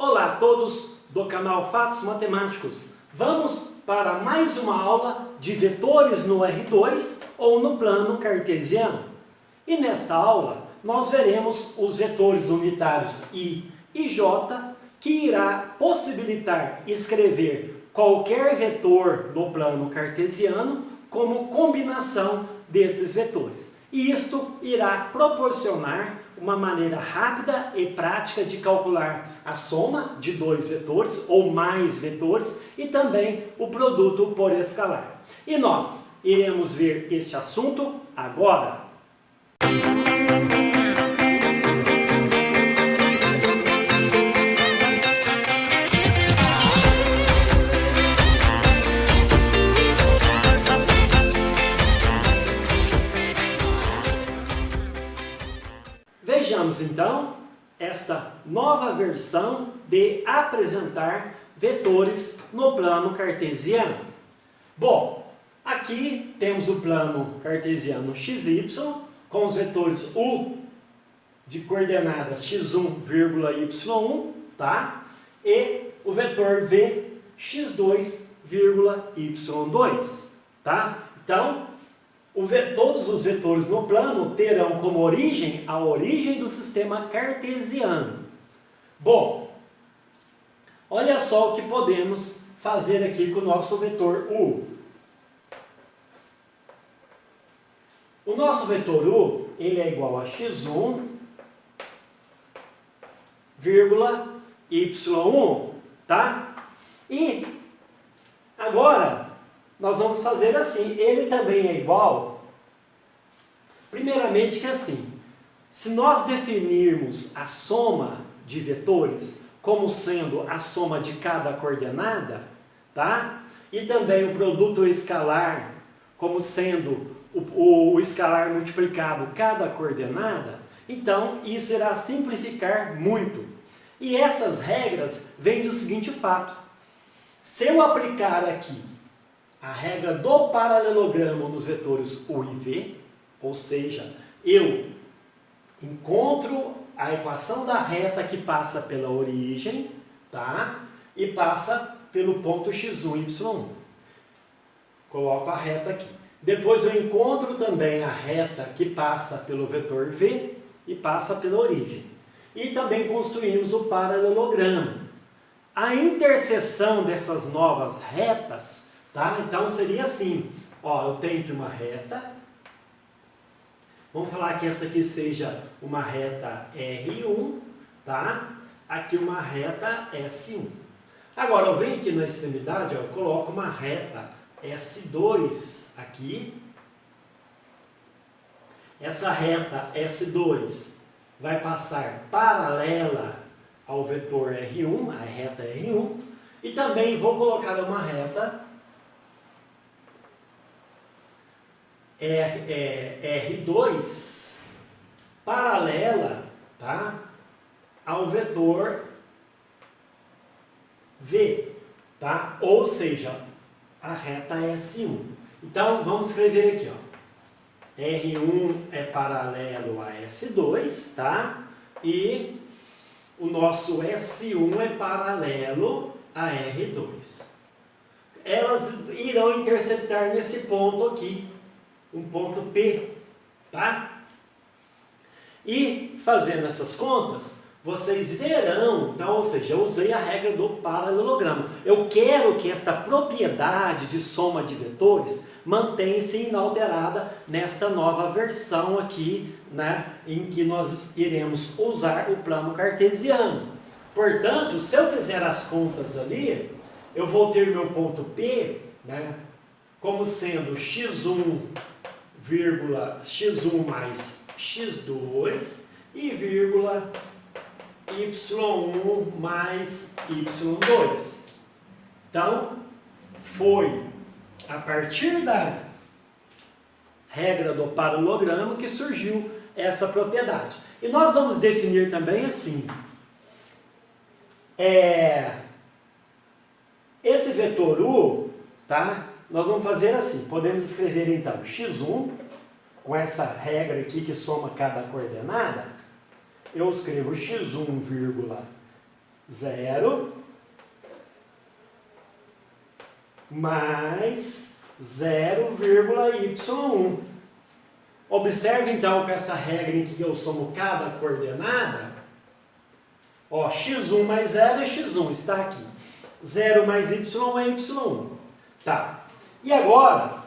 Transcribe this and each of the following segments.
Olá a todos do canal Fatos Matemáticos. Vamos para mais uma aula de vetores no R2 ou no plano cartesiano. E nesta aula nós veremos os vetores unitários I e J, que irá possibilitar escrever qualquer vetor no plano cartesiano como combinação desses vetores. E isto irá proporcionar uma maneira rápida e prática de calcular a soma de dois vetores ou mais vetores e também o produto por escalar. E nós iremos ver este assunto agora. Vejamos então esta nova versão de apresentar vetores no plano cartesiano. Bom, aqui temos o plano cartesiano XY com os vetores U de coordenadas x1, y1, tá? E o vetor V x2, y2, tá? Então, todos os vetores no plano terão como origem a origem do sistema cartesiano. Bom, olha só o que podemos fazer aqui com o nosso vetor U. O nosso vetor U, ele é igual a x1, y1, tá? E agora nós vamos fazer assim, ele também é igual, primeiramente que assim, se nós definirmos a soma de vetores como sendo a soma de cada coordenada, tá? E também o produto escalar como sendo o escalar multiplicado cada coordenada, então isso irá simplificar muito. E essas regras vêm do seguinte fato: se eu aplicar aqui a regra do paralelogramo nos vetores U e V, ou seja, eu encontro a equação da reta que passa pela origem, tá? E passa pelo ponto x1, y1. Coloco a reta aqui. Depois eu encontro também a reta que passa pelo vetor V e passa pela origem. E também construímos o paralelogramo. A interseção dessas novas retas, tá? Então seria assim, ó, eu tenho aqui uma reta, vamos falar que essa aqui seja uma reta R1, tá? Aqui uma reta S1. Agora eu venho aqui na extremidade, ó, eu coloco uma reta S2 aqui. Essa reta S2 vai passar paralela ao vetor R1, a reta R1, e também vou colocar uma reta R2 paralela, tá, ao vetor V, tá? Ou seja, a reta S1. Então vamos escrever aqui, ó. R1 é paralelo a S2, tá? E o nosso S1 é paralelo a R2. Elas irão interceptar nesse ponto aqui, um ponto P, tá? E fazendo essas contas, vocês verão, então, ou seja, eu usei a regra do paralelogramo. Eu quero que esta propriedade de soma de vetores mantenha-se inalterada nesta nova versão aqui, né, em que nós iremos usar o plano cartesiano. Portanto, se eu fizer as contas ali, eu vou ter meu ponto P, né, como sendo x1, x1 mais x2 e vírgula y1 mais y2. Então, foi a partir da regra do paralelogramo que surgiu essa propriedade. E nós vamos definir também assim, esse vetor U, tá? Nós vamos fazer assim, podemos escrever então x1, com essa regra aqui que soma cada coordenada, eu escrevo x1, 0 mais 0,y1. Observe então com essa regra em que eu somo cada coordenada. Ó, x1 mais 0 é x1, está aqui. 0 mais y é y1. Tá. E agora,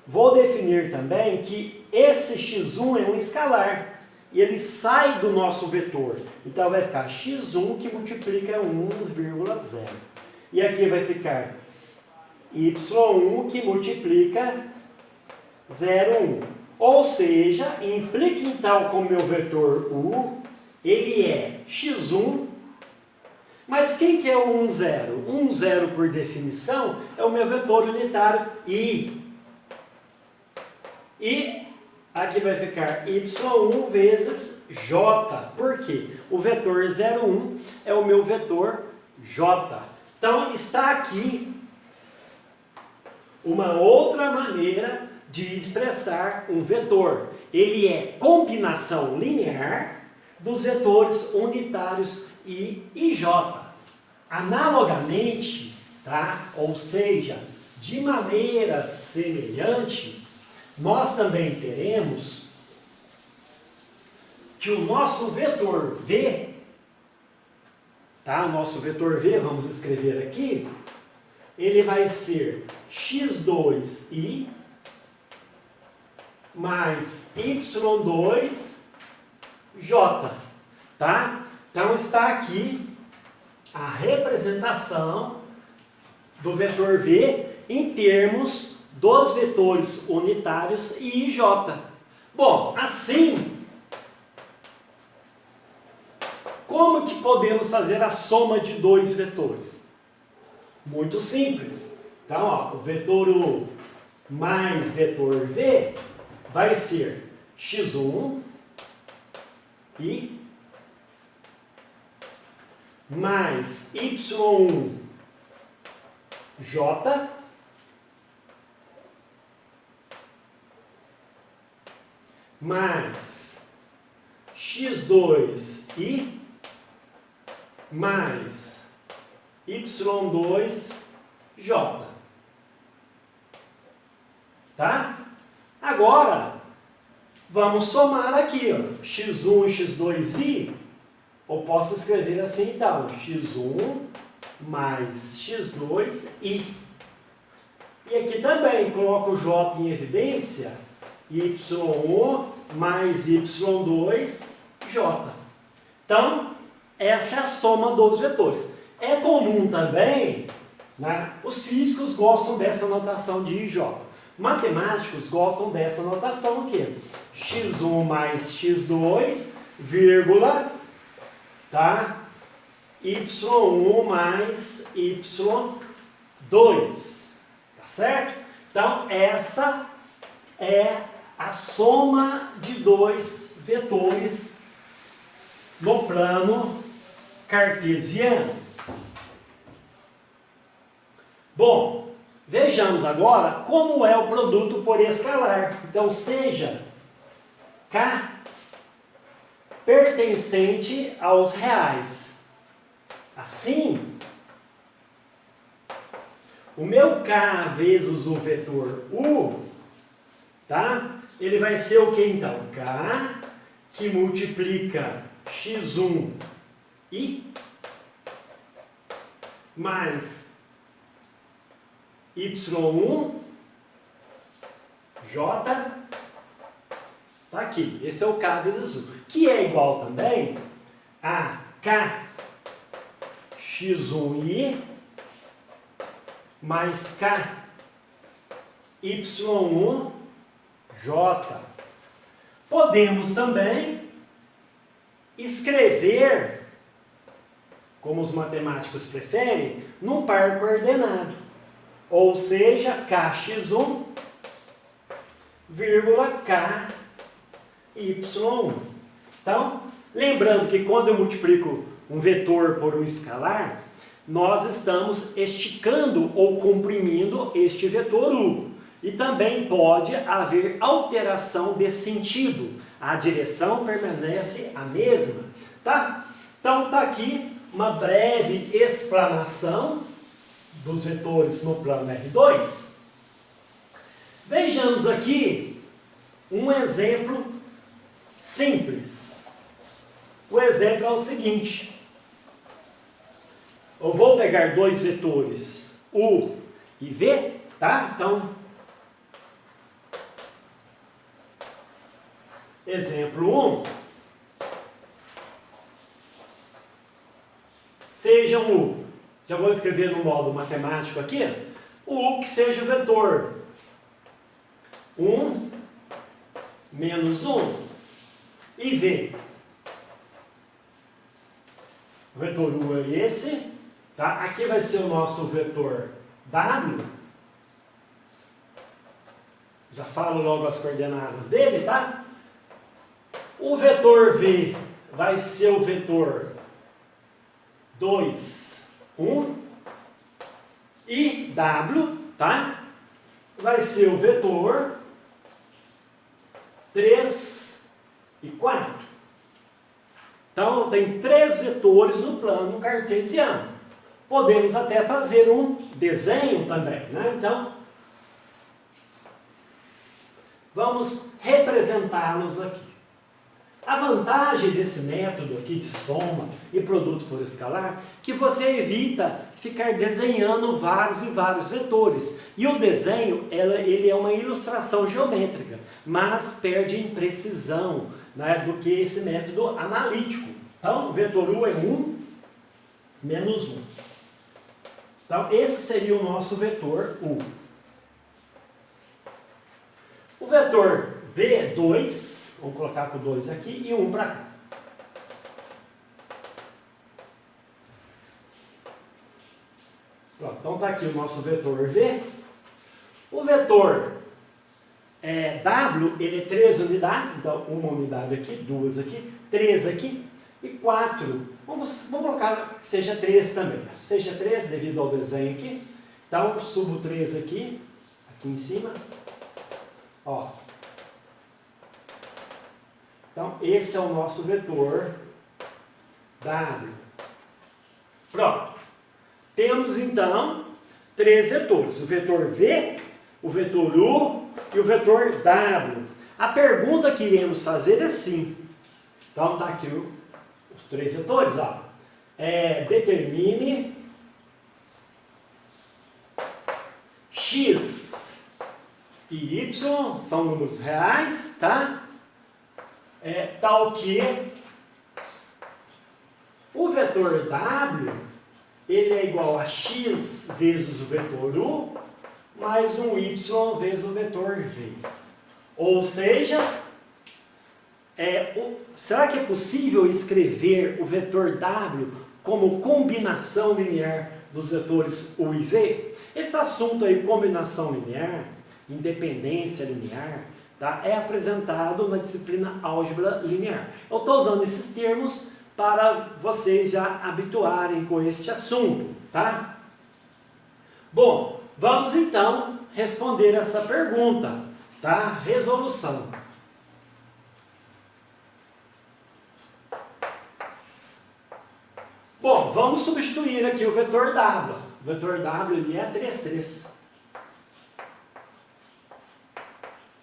vou definir também que esse x1 é um escalar. E ele sai do nosso vetor. Então vai ficar x1 que multiplica 1,0. E aqui vai ficar y1 que multiplica 0,1. Ou seja, implica então com o meu vetor u, ele é x1, mas quem que é o 1, 0? 1, 0 por definição é o meu vetor unitário i. E aqui vai ficar y1 vezes j. Por quê? O vetor 0,1 é o meu vetor j. Então está aqui uma outra maneira de expressar um vetor. Ele é combinação linear dos vetores unitários i e j. Analogamente, tá? Ou seja, de maneira semelhante, nós também teremos que o nosso vetor v, tá? O nosso vetor v, vamos escrever aqui, ele vai ser x2i mais y2j, tá? Então está aqui a representação do vetor v em termos dos vetores unitários i e j. Bom, assim, como que podemos fazer a soma de dois vetores? Muito simples. Então, ó, o vetor u mais vetor v vai ser x1 e mais y1 j mais x2i mais y2j. Tá? Agora, vamos somar aqui, ó, x1 e x2i, eu posso escrever assim então, x1 mais x2i. E aqui também, coloco o j em evidência, y1 mais y2j. Então, essa é a soma dos vetores. É comum também, né, os físicos gostam dessa notação de j. Matemáticos gostam dessa notação aqui. x1 mais x2, vírgula, tá? y1 mais y2. Tá certo? Então, essa é a soma de dois vetores no plano cartesiano. Bom, vejamos agora como é o produto por escalar. Então, seja K pertencente aos reais. Assim, o meu K vezes o vetor U, tá? Ele vai ser o que então? K que multiplica x1 i mais y1 j, tá aqui, esse é o K vezes U, que é igual também a K x1i mais K y1j. Podemos também escrever, como os matemáticos preferem, num par coordenado. Ou seja, kx1, vírgula ky1. Então, lembrando que quando eu multiplico um vetor por um escalar, nós estamos esticando ou comprimindo este vetor u. E também pode haver alteração de sentido. A direção permanece a mesma, tá? Então, tá aqui uma breve explanação dos vetores no plano R2, vejamos aqui um exemplo simples. O exemplo é o seguinte: eu vou pegar dois vetores U e V, tá? Então, exemplo 1, seja um U, já vou escrever no modo matemático aqui, o U que seja o vetor 1 menos 1 e V. O vetor U é esse, tá? Aqui vai ser o nosso vetor W, já falo logo as coordenadas dele, tá? O vetor V vai ser o vetor 2, 1 e W, tá? Vai ser o vetor 3 e 4. Então, tem três vetores no plano cartesiano. Podemos até fazer um desenho também, né? Então, vamos representá-los aqui. A vantagem desse método aqui de soma e produto por escalar, que você evita ficar desenhando vários e vários vetores. E o desenho, ele é uma ilustração geométrica, mas perde em precisão, né, do que esse método analítico. Então, o vetor U é 1 menos 1. Então, esse seria o nosso vetor U. O vetor V é 2, vamos colocar com 2 aqui e 1 para cá. Pronto, então está aqui o nosso vetor V. O vetor W, ele é 3 unidades, então uma unidade aqui, 2 aqui, 3 aqui e 4. Vamos colocar que seja 3 também. Seja 3 devido ao desenho aqui. Então, subo 3 aqui em cima. Ó. Então, esse é o nosso vetor W. Pronto. Temos, então, três vetores. O vetor V, o vetor U e o vetor W. A pergunta que iremos fazer é sim. Então, está aqui os três vetores. Ó. Determine X e Y, são números reais, tá? Tal que o vetor W, ele é igual a X vezes o vetor U, mais um Y vezes o vetor V. Ou seja, será que é possível escrever o vetor W como combinação linear dos vetores U e V? Esse assunto aí, combinação linear, independência linear, tá, é apresentado na disciplina álgebra linear. Eu estou usando esses termos para vocês já habituarem com este assunto, tá? Bom, vamos então responder essa pergunta, tá? Resolução. Bom, vamos substituir aqui o vetor W. O vetor W ele é 3, 3.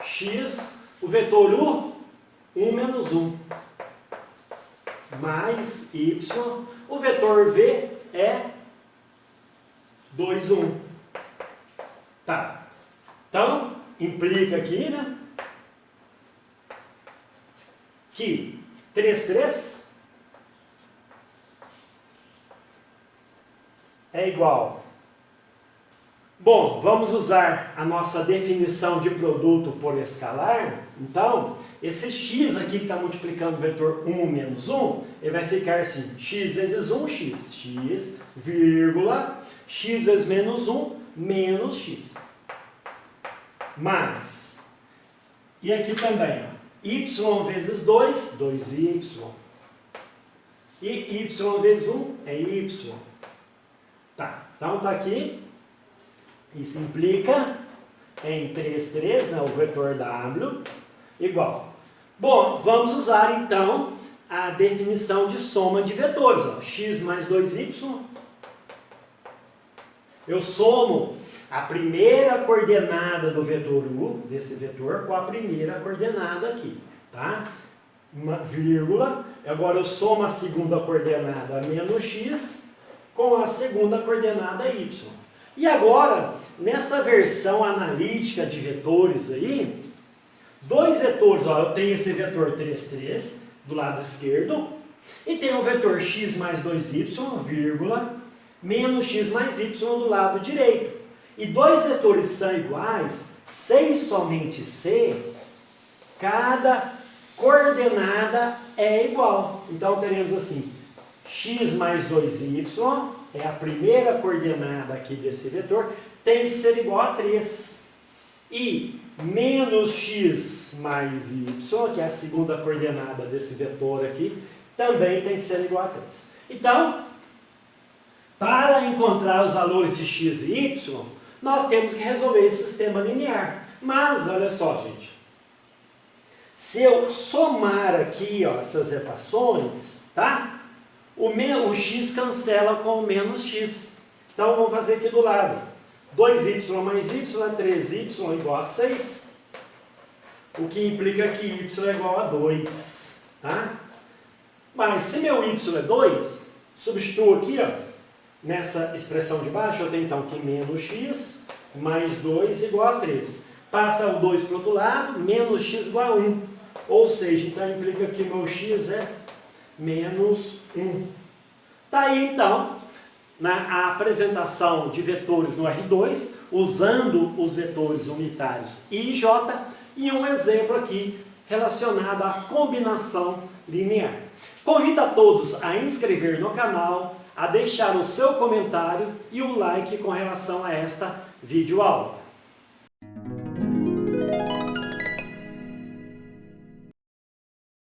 X, o vetor U, 1 menos 1. Mais Y, o vetor V é 2, 1. Tá. Então, implica aqui, né, que 3, 3 é igual. Bom, vamos usar a nossa definição de produto por escalar. Então, esse x aqui que está multiplicando o vetor 1 menos 1, ele vai ficar assim, x vezes 1, x, vírgula, x vezes menos 1, menos x. Mais, e aqui também, ó, y vezes 2, 2y. E y vezes 1 é y. Tá, então está aqui. Isso implica em 3, 3, né, o vetor W, igual. Bom, vamos usar então a definição de soma de vetores. Ó. X mais 2y, eu somo a primeira coordenada do vetor U, desse vetor, com a primeira coordenada aqui, tá? Uma vírgula, agora eu somo a segunda coordenada menos x com a segunda coordenada y. E agora, nessa versão analítica de vetores aí, dois vetores, ó, eu tenho esse vetor 3, 3 do lado esquerdo, e tem o vetor x mais 2y, vírgula, menos x mais y do lado direito. E dois vetores são iguais, C e somente C, cada coordenada é igual. Então teremos assim, x mais 2y é a primeira coordenada aqui desse vetor, tem que ser igual a 3. E menos x mais y, que é a segunda coordenada desse vetor aqui, também tem que ser igual a 3. Então, para encontrar os valores de x e y, nós temos que resolver esse sistema linear. Mas, olha só, gente. Se eu somar aqui, ó, essas equações, tá? O x cancela com o menos x. Então, vamos fazer aqui do lado. 2y mais y é 3y igual a 6. O que implica que y é igual a 2. Tá? Mas, se meu y é 2, substituo aqui, ó. Nessa expressão de baixo, eu tenho então que menos x mais 2 igual a 3. Passa o 2 para o outro lado, menos x igual a 1. Ou seja, então implica que meu x é menos 1. Tá aí então, a apresentação de vetores no R2, usando os vetores unitários I e J, e um exemplo aqui relacionado à combinação linear. Convido a todos a inscrever no canal, a deixar o seu comentário e o like com relação a esta videoaula.